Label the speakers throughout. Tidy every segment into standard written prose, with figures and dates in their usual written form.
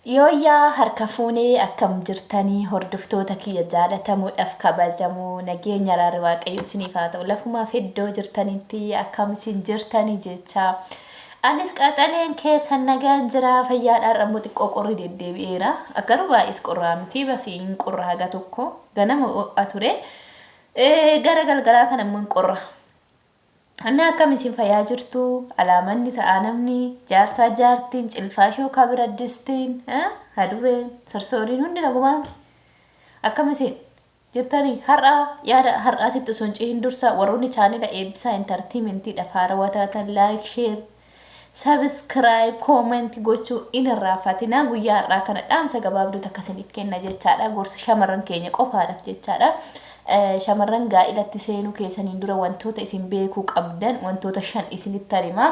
Speaker 1: Yooyyaa harka fuunee akkam jirtanii hordoftoota kiyya jaalatamuudhaaf kabajamoo nageenya raarri waaqayyo isiniif haa ta'u lafumaaf iddoo jirtanitti akkam isin jirtanii jecha anis qaxaleen keessan nagaan jira fayyaadhaan rammoo xiqqoo qorri deddeebi'eera akkaru baay'is qorraa miti basiin qorra haga tokko ganama ho'a ture gara galgalaa kana immoo qorra. Anna akkam isin fayyaa jirtu alaamanni sa'a namni jaarsaa jaartiin cilfaashoo kabiraddistiin hadureen sarsooriin hundi nagumaa akkam isin jirtanii har'a yaada har'aatitti osoo hin cihin dursa warroonni chaanila eebbisaa intartiimentii dhafaara wataatan laayik sheer sabskiraayib koomentii gochuu in irraanfatinaa guyyaa har'aa kana dhaamsa gabaabduu akkasiniif kenna jechaadha gorsa shamarran keenya qofaadhaaf jechaadha. Shamarran gaa'ilatti seenuu keessaniin dura wantoota isin beekuu qabdan wantoota 5 isinitti hima.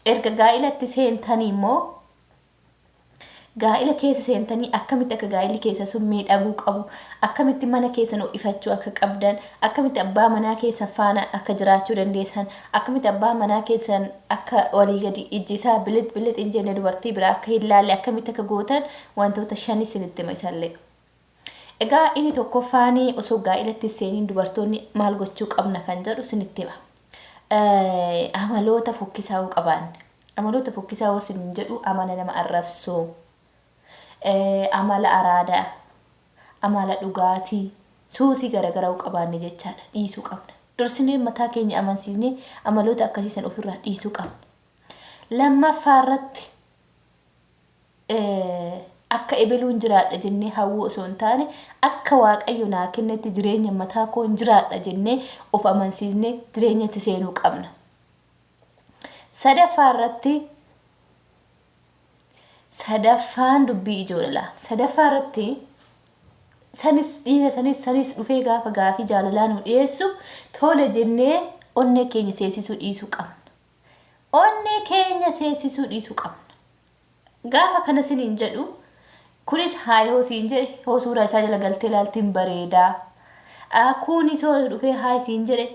Speaker 1: Erga gaa'ilatti seentanii immoo gaa'ila keessa seentanii akkamitti akka gaa'illi keessa sun miidhaguu qabu, akkamitti mana keessan ho'ifachuu akka qabdan, akkamitti abbaa manaa keessan faana akka jiraachuu dandeessan, akkamitti abbaa manaa keessan akka walii gadi ijji isaa bilit hin jenne dubartii biraa akka hin laalle akkamitti akka gootan wantoota 5 isinitti hima isallee. Egaa inni tokkoffaanii osoo gaa'ilatti seeniin dubartoonni maal gochuu qabna kan jedhu isinitti hima. Amaloota fokkisaa qabaanne. Amaloota fokkisaa isin jedhu amala nama arrabsuu, amala araadaa, amala dhugaatii, suusii garagaraa qabaanne jechaadha. Dhiisuu qabna. Dursinee mataa keenya amansiisnee amaloota akkasiisan ofirraa dhiisuu qabna. Lammaffaarratti akka ebeluun jiraadha jennee hawwuu osoo hin taane akka waaqayyo naa kennetti jireenya mataa koon jiraadha jennee of amansiisnee jireenyatti seenuu qabna. Sadaffaan dubbii ijoollee. Sadaffaarratti sanis dhufee gaafa gaafii jaalalaa nu dhiyeessu tole jennee onnee keenya seesisuu dhiisuu qabna. Onnee keenya seesisuu dhiisuu qabna. Gaafa kana siniin jedhu kunis haayoo siin jedhe hoo suuraa isaa jala galtee ilaaltiin bareedaa. Kunis hoo dhufee haay siin jedhe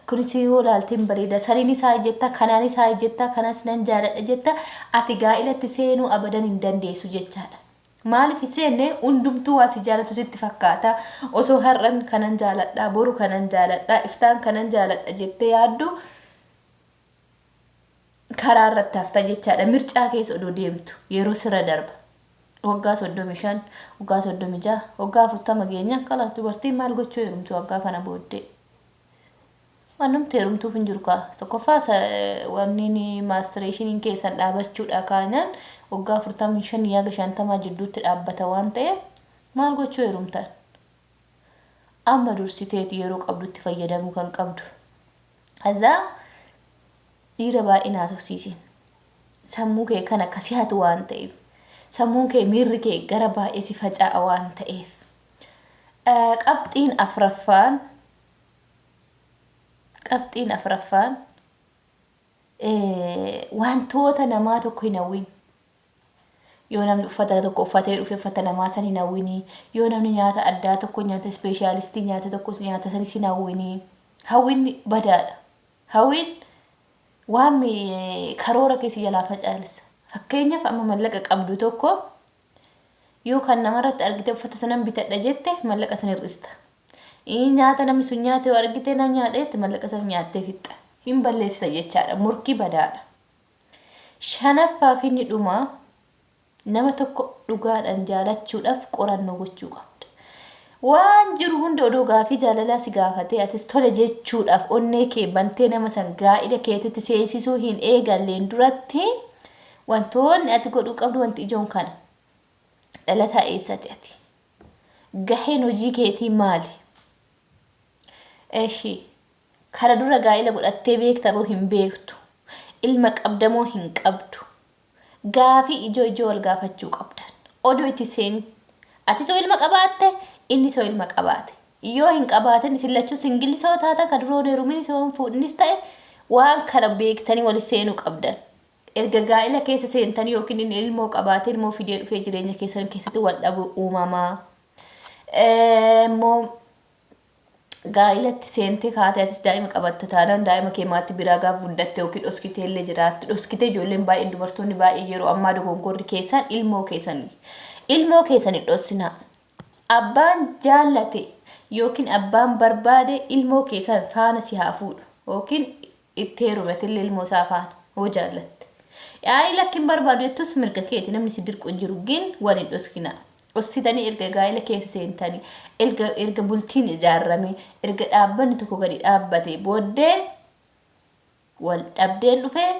Speaker 1: kunis hoo ilaaltiin bareedaa. Saniin isaa jetta kanaan isaa jetta kanas nan jaaladha jetta ati gaa'ilatti seenuu abadan hin dandeessu jechaadha. Maaliif seenne hundumtuu waa si jaalatu sitti fakkaata. Osoo har'an kanan jaaladha boru kanan jaaladha iftaan kanan jaaladha jettee yaaddu karaa irratti hafta jechaadha. Mircaa keessa odoo deemtu yeroo sirra darba. Waggaa 35, waggaa 36, waggaa 40 geenya kalaas dubartiin maal gochuu heerumtu waggaa kana booddee. Wannumti heerumtuuf hin jiru kaa. Tokkoffaa wanni maastireeshiniin keessan dhaabachuudha kaanaan waggaa 45 yaga 50 jidduutti dhaabbata waan ta'eef maal gochuu heerumtan. Amma dursiteeti yeroo qabdutti fayyadamuu kan qabdu. Azaa dhiira baay'ee naasofsiisin. Sammuu kee kana akkasii hatu waan ta'eef. Sammuun kee miirri kee gara baay'ee si facaa'a waan ta'eef. Qabxiin afraffaan wantoota namaa tokko hin hawwin. Yoo namni uffata tokko uffatee dhufe uffata namaa san hin hawwinii. Yoo namni nyaata addaa tokko nyaata ispeeshaalistii nyaata tokko nyaata sanis hin hawwinii. Hawwinni badaadha. Hawwin waan karoora keessa jalaa facaalisa. Fakkeenyaaf amma mallaqa qabdu tokko yoo kan namarratti argite uffata sanan bitadha jette mallaqa san hir'ista. Nyaata namni sun nyaate yoo argite nam nyaadheetti mallaqa san nyaattee fixxa. Hin balleessita jechaadha. Murkii badaadha. Shanaffaa fi inni dhumaa nama tokko dhugaadhaan jaalachuudhaaf qorannoo gochuu qabda. Waan jiru hunda odoo gaafii jaalalaa si gaafatee atis tole jechuudhaaf onnee kee bantee nama san gaa'ila keetitti seesisuu hin eegalleen duratti wantoonni ati godhuu qabdu wanti ijoon kana. Dhalataa eessati ati? Gaheen hojii keetii maali? Kara dura gaa'ila godhattee beekta moo hin beektu? Ilma qabda moo hin qabdu? Gaafii ijoo wal gaafachuu qabdan. Odoo itti seeni. Ati soo ilma qabaatte inni soo ilma qabaate. Yoo hin qabaatin isin lachuu singilisoo taatan kan duroo heerumin soo fuudhinis ta'e waan kana beektanii wal seenuu qabdan. Erga gaa'ila keessa seentanii yookiin inni ilmoo qabaate ilmoo fidee dhufee jireenya keessan keessatti wal dhabu uumamaa. Immoo gaa'ilatti seentee kaatee atis daa'ima qabatte taanaan daa'ima kee maatii biraa gaaf guddatte yookiin dhoskitee illee jiraatti. Dhoskitee ijoolleen baay'een dubartoonni baay'ee yeroo ammaa dogongorri keessan ilmoo keessanii. ilmoo keessan hin dhossina. Abbaan jaallate yookiin abbaan barbaade ilmoo keessan faana si haa fuudhu yookiin itti heerumate ilmoo isaa faana hoo jaallatte. Yaa'ii lakkin barbaadu jettus mirga keeti namni si dirqu hin jiru gin waan hin dhoskina. Dhossitanii erga gaa'ela keessa seentanii erga bultiin ijaarame erga dhaabbanni tokko gadi dhaabbate booddee wal dhabdeen dhufee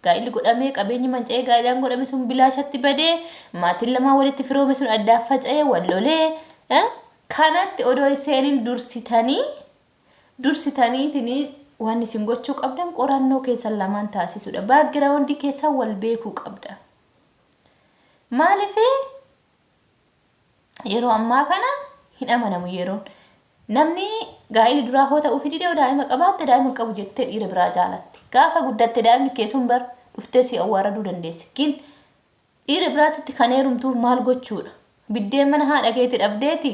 Speaker 1: gaa'illi godhamee qabeenyi manca'ee gaa'elaan godhame sun bilaashatti badee maatiin lamaa walitti firoome sun addaaf faca'ee wal lolee kanatti odoo seeniin dursitaniitiin waan isin gochuu qabdan qorannoo keessan lamaan taasisuudha. Baagiraawundii keessan wal beekuu qabda. Maaliif yeroo ammaa kana hin amanamu yeroon namni gaa'illi duraa hoo ta'uu fi didee daa'ima qabaatte daa'ima qabu jettee dhiira biraa jaalatti. Gaafa guddatte daa'imni keessuun bar dhuftee si awwaaraduu dandeessi. Gin dhiira biraatitti kan heerumtuuf maal gochuudha? Biddeen mana haadha keetii dhabdeeti.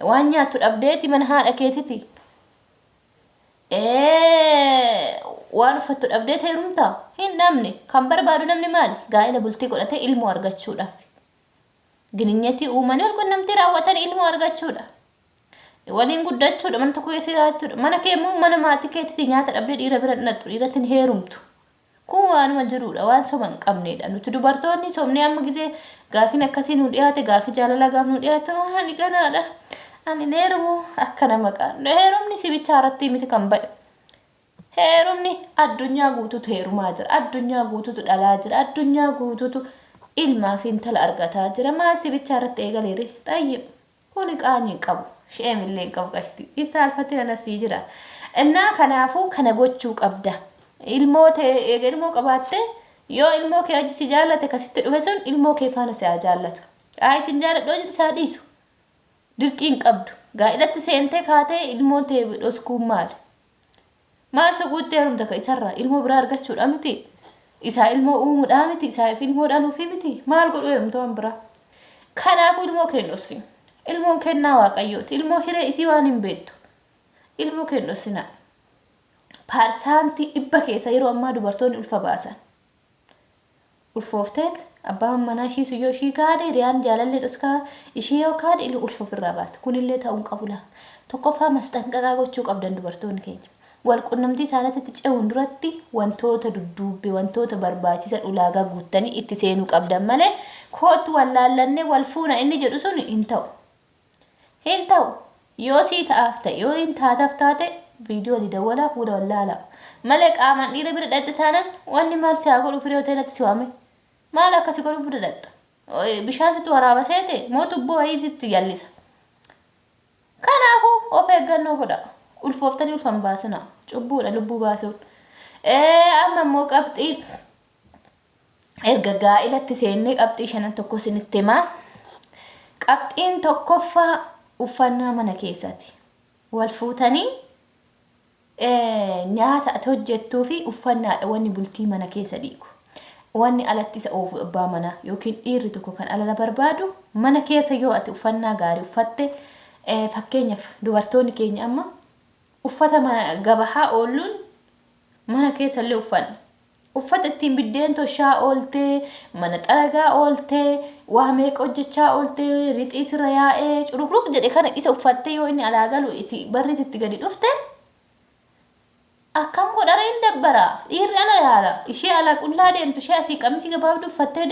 Speaker 1: Waan nyaattu dhabdeeti mana haadha keetiti. Waan uffattu dhabdeeti heerumtaa? Hin dhabne. Kan barbaadu namni maali? Gaa'ela bultii godhatee ilmoo argachuudhaaf. Gininyatii uumanii ol qunnamtii raawwatan ilmoo argachuudha. Waliin guddachuudha mana tokko keessa jiraachuudha. Mana kee immoo mana maatii keetitti nyaata dhabdee dhiira bira dhattu dhiiratti hin heerumtu. Kun waanuma jiruudha waan soba hin qabneedha. Nuti dubartoonni somnee amma gisee gaafiin akkasii nu dhiyaate gaafii jaalalaa gaaf nu dhiyaate ani ganaadha. Ani heerumu akkana maqaan. Heerumni sibicha irratti miti kan ba'e. Heerumni addunyaa guutuutu heerumaa jira. Addunyaa guutuutu dhalaa jira. Addunyaa guutuutu ilmaa fi intala argataa jira. Maal sibicha irratti eegaleeri? Xayyib. Kuni qaanii qabu. Sheemillee qabu qashti. Isa alfatti nanasii jira. Innaa kanaafuu kana gochuu qabda. Ilmoo qabaatte yoo ilmoo kee ajji si jaallate kasitti dhufe sun ilmoo kee faana si haa jaallatu. Isin jaalladhoo jedhu isaa dhiisu. Dirqiin qabdu. Gaa'ilatti seentee kaatee ilmoo tee dhoskuun maali? Maal soquutti heerumta ka isarraa ilmoo biraa argachuudha miti. Isaa ilmoo uumuudhaa miti. Isaaf ilmoo dhaluufi miti. Maal godhu heerumtoon biraa? Kanaafuu ilmoo kee dhossi. Ilmoon kennaa waaqayyooti. Ilmoo hiree isii waan hin beektu. Ilmoo kee dhossina. Paarsaantii 100 keessa yeroo ammaa dubartoonni ulfa baasan. Ulfoofteen abbaan manaa ishii yoo ishii gaade riyaan jaalallee dhoskaa ishii yoo kaade iluu ulfa ofirraa baasta. Kunillee ta'uun qabula. Tokkoffaa masxanqaqaa gochuu qabdan dubartoonni keenya. Wal qunnamtii isaaniitti ce'uun duratti wantoota dudduubbee wantoota barbaachisan ulaagaa guuttanii itti seenuu qabdan malee kootu wal laallannee wal fuuna inni jedhu sun hin ta'u. Hin ta'u yoo sii ta'aaf ta'e yoo hin taataaf taate viidiyoo lidawwalaa fuula wallaalaa malee qaamaan dhiira bira dhadha taanan wanni maal si haa godhu firee hoteelatti si waame maal akkasi godhu bira dhadha bishaan sitti waraaba seete moo tubboo wayii sitti yallisa. Kanaafuu of eeggannoo godha. Ulfooftanii ulfan baasina. Cubbuudha lubbuu baasuun. Amma immoo qabxiin erga gaa'ilatti seennee qabxii 5 tokko isinitti himaa. Qabxiin tokkoffaa uffannaa mana keessatti. Wal fuutanii nyaata ati hojjettuu fi uffannaadha wanni bultii mana keessa dhiigu. Wanni alatti isa oofu abbaa manaa yookiin dhiirri tokko kan alala barbaadu mana keessa yoo ati uffannaa gaarii uffatte fakkeenyaaf dubartoonni keenya amma uffata mana gabahaa ooluun mana keessa illee uffanna. Uffata ittiin biddeen toshaa ooltee mana xaragaa ooltee waa meeqa hojjechaa ooltee rixii sirra yaa'ee curuqruq jedhe kana isa uffattee yoo inni alaa galu itti barriitti gadi dhufte akkam godhareen dabbara dhiirri ala yaala ishee ala qullaa deemtu ishee asii qamisii gabaabduu uffattee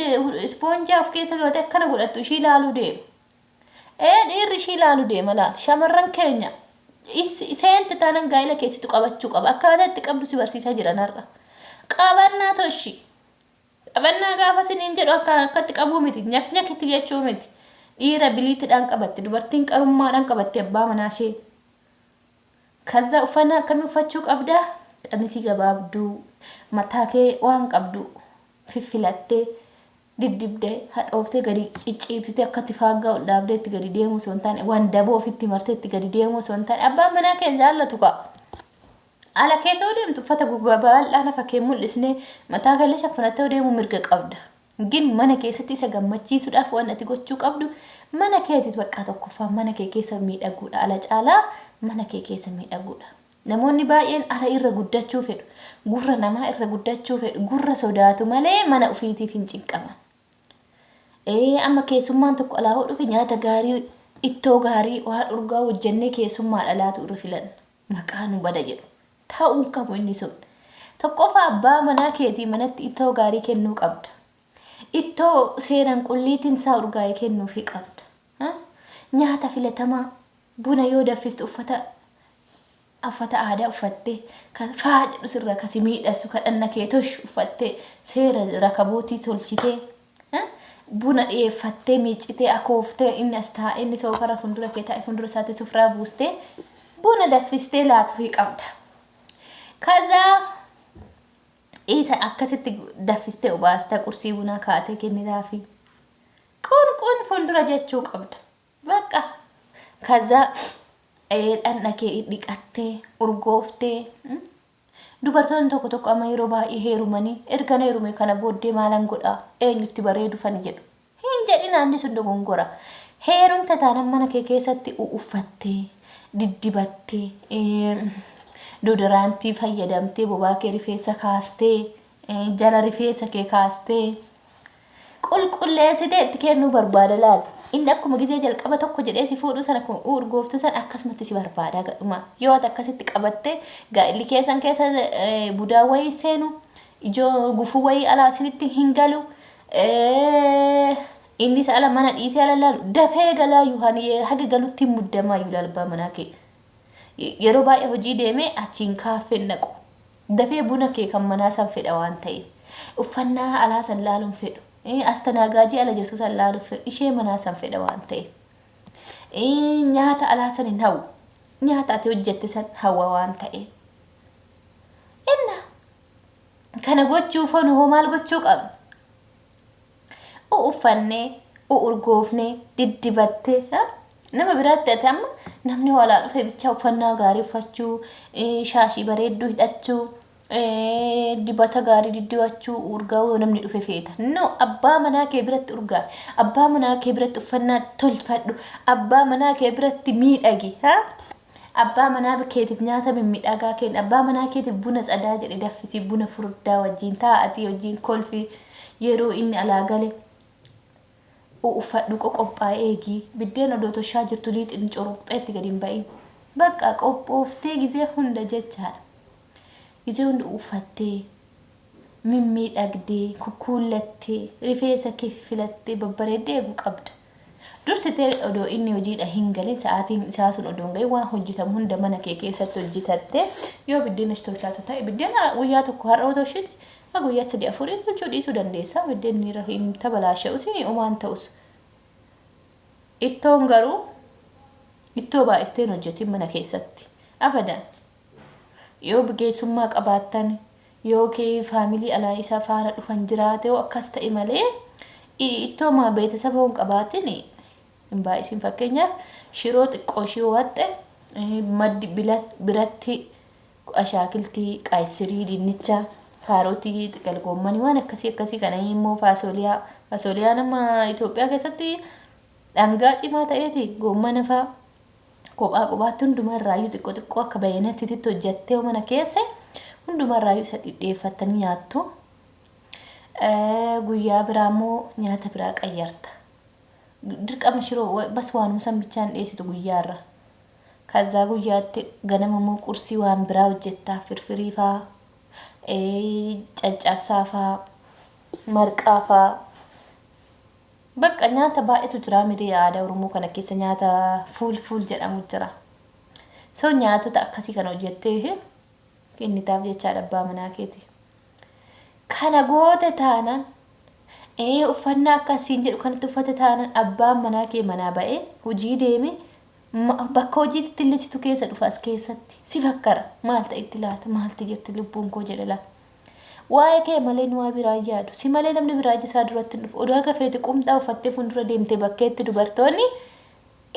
Speaker 1: ispoonjii of keessa godhatee akkana godhattu ishee ilaaluu deema. Dhiirri ishee ilaaluu deema laal shamarran keenya seente taanan gaa'ila keessatti qabachuu qaba. Akkaataa itti qabdu si barsiisaa jiran har'a. Qabannaa toshi. Qabannaa gaafa siniin jedhu akkatti qabuu miti. Nyak-nyakitti jechuu miti. Dhiira biliitidhaan qabatte. Dubartiin qarummaadhaan qabatte abbaa manaa ishee. Kaza uffannaa akkamii uffachuu qabdaa? Qamisii gabaabduu. Mataa kee waan qabdu fiffilattee diddibdee haxooftee gadi cicciibsitee akkatti faaggaa ol dhaabdee itti gadi deemuu osoo hin taane waan daboo ofitti martee itti gadi deemuu osoo hin taane abbaan manaa keenya jaallatu qabu. Ala keessa deemtu uffata babal'aa lafa kee mul'isnee mataa kee shafanattee deemuu mirga qabda. Gin mana keessatti isa gammachiisuudhaaf waan ati gochuu qabdu mana keetiif bakka tokkoffaa mana kee keessa miidhaguudha. Ala caalaa mana kee keessa miidhaguudha. namoonni baay'een ala irra guddachuu fedhu. Gurra namaa irra guddachuu fedhu. Gurra sodaatu malee mana ofiitiif hin cinqaman. Amma keessummaan tokko alaa dhufe nyaata gaarii, ittoo gaarii, waan urgaa hojjennee keessummaa dhalaatu irra filan. Maqaan bada jedhu. Ta'uun qabu inni sun. Tokkoffaa abbaa manaa keetii manatti ittoo gaarii kennuu qabda. Ittoo seeraan qulliitiin isaa urgaa'ee kennuufii qabda. Nyaata filatamaa buna yoo danfistu uffata aadaa uffattee faa jedhu sirra kasi miidhasu kadhanna kee tosh uffattee seera rakabootii tolchitee buna dhiyeeffattee miicitee akooftee inni as taa'e inni soofara fuuldura kee taa'e fuuldura isaatti sufraa buustee buna danfistee laatuufii qabda. Kazaa isa akkasitti danfistee obaasta qursii bunaa kaatee kennitaafi kun fuuldura jechuu qabda. Bakka kazaa dhanna kee dhiqattee urgooftee dubartoonni tokko amma yeroo baay'ee heerumanii erga heerume kana booddee maalan godhaa eenyutti bareedu fani jedhu. Hin jedhin aanni sun dogongora. Heerumta taanaan mana kee keessatti uffattee diddibattee doodaraantii fayyadamtee bobaa kee rifeensa kaastee jala rifeensa kee kaastee qulqulleessitee itti kennuu barbaada laal. Inni akkuma gizee jalqaba tokko jedhee si fuudhu sana kun urgooftu sana akkasumatti si barbaada gadhuma. Yoo akkasitti qabattee gaa'illi keessan keessa budaa wayii seenu ijoo gufuu wayii alaa isinitti hin galu. Inni isa ala mana dhiisee ala laalu dafee galaa yuuhaan haga galutti muddamaa yuu lalbaa manaa kee. Yeroo baay'ee hojii deemee achiin kaaffeen naqu. Dafee buna kee kan manaa san fedha waan ta'eef. Uffannaa alaa san laaluun fedhu. Astanaagaajii ala jirtu san laaluuf fedhu. Ishee manaa san fedha waan ta'eef. Nyaata alaa san hin hawwu. Nyaata ati hojjette san hawwa waan ta'eef. Inna kana gochuuf hoo maal gochuu qabna? Uffannee urgoofnee diddibattee nama biraatti ati amma namni walaa dhufe bicha uffannaa gaarii uffachuu shaashii bareedduu hidhachuu dibata gaarii diddiwachuu urgaa'uu namni dhufe feeta. No, abbaa manaa kee biratti urgaa, abbaa manaa kee biratti uffannaa tolfadhu, abbaa manaa kee biratti miidhagi. Abbaa manaa keetiif nyaata mimmiidhagaa kenna, abbaa manaa keetiif buna tsadaa jedhe daffisii buna furdaa wajjin taa'atii wajjin kolfii yeroo inni alaa gale. Uffadhu qophaa'ee eegi biddeen odoo toshaa jirtu liixin corroqxeetti gadi hin ba'iin. Bakka qophooftee gizee hunda jechaadha. Gizee hunda uffattee mimmiidhagdee kukkuullattee rifeensa kee filattee babbareeddee eeguu qabda. Dursitee odoo inni hojiidha hin galin sa'aatiin isaa sun odoo hin gahin waan hojjetamu hunda mana kee keessatti hojjetattee yoo biddeen itti tolchaatu ta'e biddeen guyyaa tokko har'a otoo isheetti guyyaa 3-4 tolchuu dhiisuu dandeessa. Biddeen ni hin tabalaasha'us umaan ta'us. Ittoon garuu ittoo baay'isteen hojjetin mana keessatti abadan. Yoo bigeessummaa qabaattan yoo kee faamilii alaa isaa faana dhufan jiraate yoo akkas ta'e malee ittoo maa beetasaba hin qabaatin hin baay'isin. Fakkeenyaaf shiroo xiqqoo ishee waatte maddi biratti ashaakiltii qaayisirii dinnicha kaarotii xiqqal goommanii waan akkasii kana immoo faasooliyaa nama Itoophiyaa keessatti dhangaa cimaa ta'eeti goommana faa kophaatti hundumaa irraayyuu xiqqoo akka bayanatti hojjettee mana keessa hundumaa irraayyuu isa dhidheeffattanii nyaattu. Guyyaa biraa immoo nyaata biraa qayyarta. Dirqama shiroo bas waanuma san bichaan dhiyeessitu guyyaarra. Kazaa guyyaatti ganama immoo qursii waan biraa hojjettaa firfirii faa caccabsaa faa marqaa faa. Bakka nyaata baay'eetu jira mirii aadaa Oromoo kana keessa nyaata fuul jedhamu jira. So nyaatota akkasii kana hojjettee kennitaaf jechaadha abbaa manaa keeti. Kana goote taanaan uffannaa akkasiin jedhu kanatti uffate taanaan abbaan manaa kee manaa ba'ee hojii deeme bakka hojiitti illisitu keessa dhufa as keessatti si fakkara maal ta'itti laata maalti jirti lubbuun koo jedhe laa. Waa'ee kee malee nuwaa biraa yaadu si malee namni biraa isaa duratti dhufu odoo akka feete qumxaa uffattee fuuldura deemtee bakkeetti dubartoonni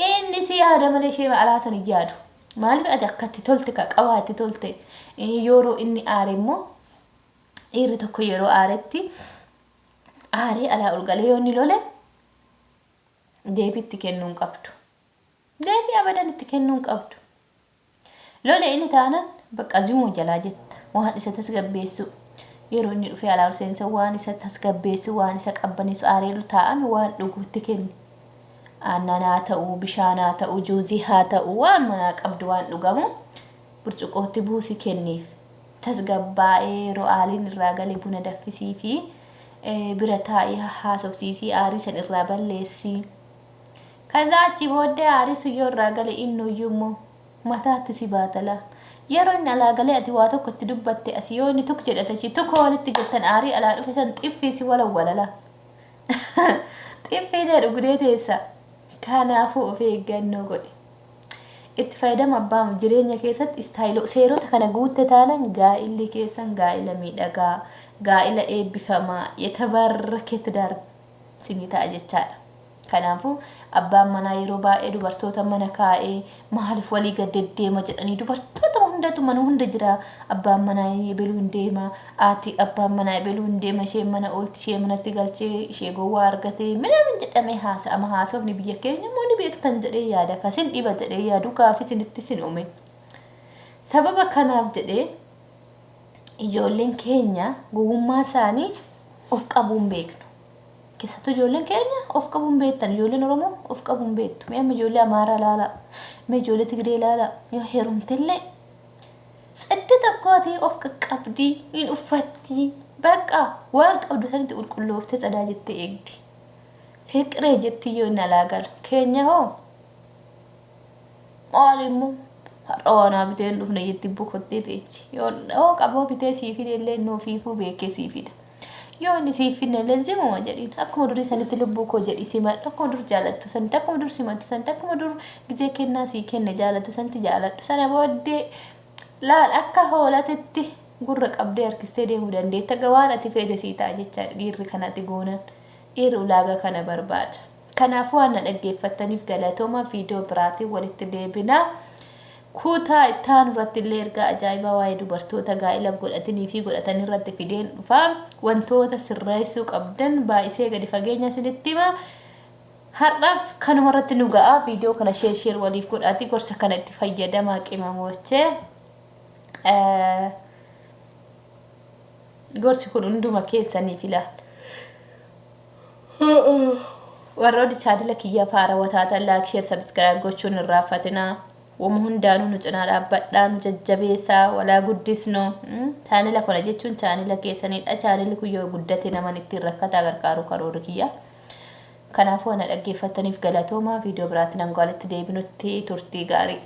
Speaker 1: inni si yaada malee ishee alaa san yaadu. Maaliif ati akkatti tolte ka qabaatti tolte yeroo inni aare immoo dhiirri tokko yeroo aaretti aaree alaa olgalee yoo inni lole deebiitti kennuu hin qabdu. Deebii abadan itti kennuu hin qabdu. Lola inni taanan bakka zimu jalaa jetta waan isa tasgabbeessu yeroo inni dhufee alaa seensa waan isa tasgabbeessu waan isa qabbanisu aareelu taa'an waan dhuguutti kenni aannan ta'uu bishaan ta'uu juuzii ta'uu waan mana qabdu waan dhugamu burcuqootti buusi kenniif tasgabbaa'ee yeroo aaliin irraa galee buna daffisii fi bira taa'ee haasofsiisii aarii san irraa balleessi kaza achi booddee aarii suyyoo irraa galee innuyyummoo mataatti si baatala yeroo inni alaa galee ati waa tokko itti dubbatte asii yoo inni tokko jedhatachi tokko walitti jettan aarii alaa dhufe san xiffiisi walawwalala xiffii jedhu gudee teessa kanaafuu of eeggannoo godhe itti fayyadama abbaan jireenya keessatti istaayiloo seerota kana guutte taanan gaa'illi keessan gaa'ila miidhagaa gaa'ila eebbifamaa yetabarraketti dar sinii ta'a jechaadha kanaafuu abbaan manaa yeroo baay'ee dubartoota mana kaa'ee maaliif walii gaddeema jedhanii dubartoota hundatu mana hunda jira abbaan manaa eebeluu hin deema ati abbaan manaa eebeluu hin deema ishee mana oolti ishee manatti galchee ishee gowwaa argatee minaamin jedhamee haasa'ama haasofni biyya keenya immoo ni beektan jedhee yaada kasin dhiba jedhee yaadu gaafii sinitti sin uume sababa kanaaf jedhee ijoolleen keenya gowwummaa isaanii of qabuun beeknu keessattuu ijoolleen keenya of qabuun beektan ijoolleen Oromoo of qabuun beektu mee amma ijoollee Amaaraa laala mee ijoollee Tigree laala yoo heerumtellee sadde tokkooti of qaqqabdii hin uffatti bakka waan qabdu sanitti qulqullooftee cadaa jettee eegdi fiqiree jetti yoo inni alaa galu keenya hoo maalimmoo har'a waanaa biteen dhufne jetti bukottee teechi yoo qaboo bitee sii fidellee innoo fiifuu beekee sii fida yoo inni sii finne leezimuma jedhin akkuma durii sanitti lubbuu koo jedhi simadhu akkuma dur jaalattu sanitti akkuma dur simadhu sanitti akkuma dur gizee kennaa sii kenne jaalattu sanitti jaaladhu sana booddee laal akka hoolatetti gurra qabdee harkistee deemuu dandeetta gawaan ati feete sii ta'a jecha dhiirri kanatti goonan dhiirri ulaagaa kana barbaada kanaafuu waan na dhaggeeffattaniif galatooma viidiyoo biraatiin walitti deebinaa kuutaa ittaan irratti illee ergaa ajaa'ibaa waa'ee dubartoota gaa'ila godhatanii fi godhatanii irratti fideen dhufaa wantoota sirreessuu qabdan baay'isee gadi fageenya isinitti hima har'aaf kanuma irratti nu ga'a viidiyoo kana sheer waliif godhaatii gorsa kana itti fayyadamaa qimamochee gorsi kun hunduma keessaniif ilaala warroonni chaanela kiyya faara wataatan laayik sheer sabskiraayib gochuun hin raaffatinaa wama hundaanuu nu cinaa dhaabbadhaa nu jajjabeessaa walaa guddisno chaanela kana jechuun chaanela keessanidha chaanelli kun yoo guddate naman ittiin rakkataa gargaaru karoora kiyya kanaafuu ana dhaggeeffattaniif galatooma viidiyoo biraatiin hanga walitti deebinutti turtii gaarii